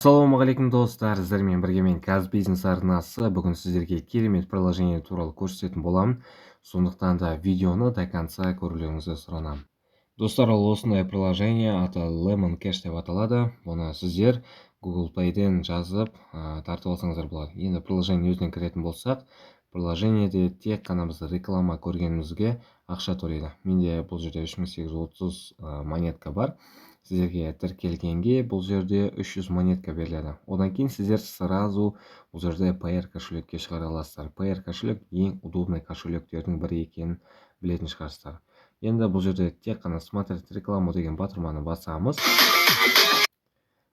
Ассалаумағалейкум достар, сіздермен бірге мен Казбизнес арнасы бүгін сіздерге керемет приложение туралы көрсететін боламын. Сондықтан да видеоны до конца көрулеріңізді сұранамын. Достар, ол осындай приложение аты Lemon Cash деп аталады. Бұны сіздер Google Play'ден жазып тартып алсаңыздар болады. Енді приложение өзінен кіретін болсақ, приложениеде тек қана біз реклама көргенімізге ақша төлейді. Менде бұл жерде 3830 монетка бар. Сіздерге тіркелгенге бұл жерде 300 монетка беріледі. Одан кейін сіздер сразу бұл жерде Payeer кошелекке шығара аласыздар. Payeer кошелек ең удобный кошелектердің бірі екенін білетін шығарсыздар. Енді бұл жерде тек қана смотреть рекламу деген батырманы басамыз.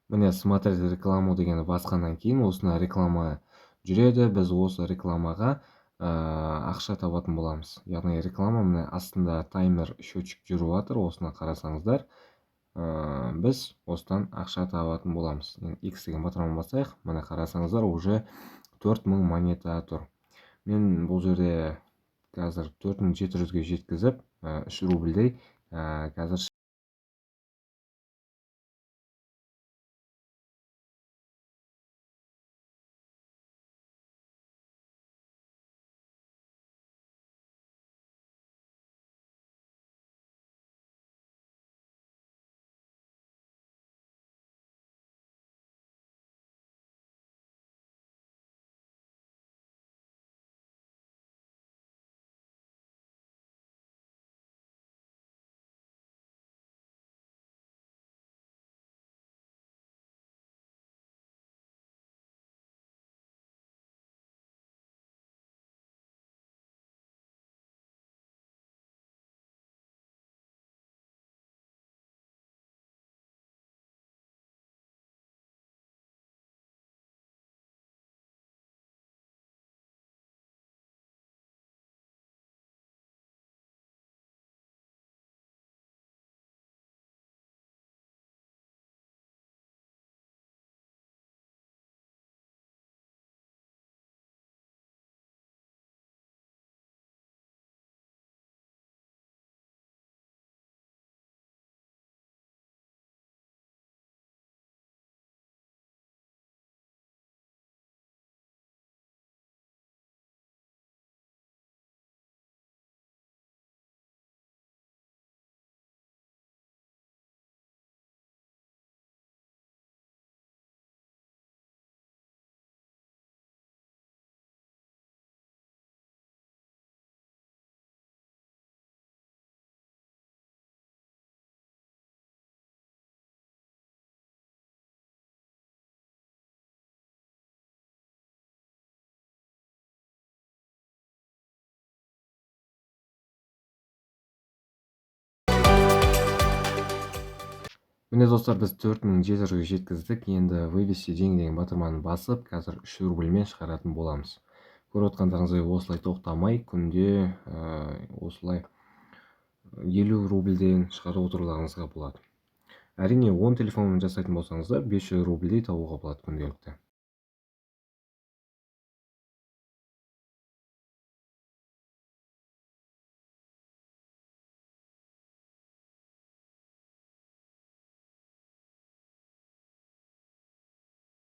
Міне смотреть рекламу дегені басқаннан кейін осына реклама жүреді. Біз осы рекламаға ақша табатын боламыз. Яғни реклама міне астында таймер счетчик жүріп жатыр. Осына қарасаңыздар, біз осыдан ақша табатын боламыз. X деген батырманы басайық. Міне қарасаңыздар, уже 4000 монета тұр. Мен бұл жерде қазір 4700-ге жеткізіп 3 рубльдей қазір міне достар, біз 4700-ге жеткіздік. Енді вывести деньги деген батырманы басып, қазір 3 рубльмен шығаратын боламыз. Көріп отқандарыңыздай осылай тоқтамай күнде осылай 50 рубльден шығарып отыруларыңызға болады. Әрине 10 телефонмен жасайтын болсаңыздар 500 рубльдей табуға болады күнделікті.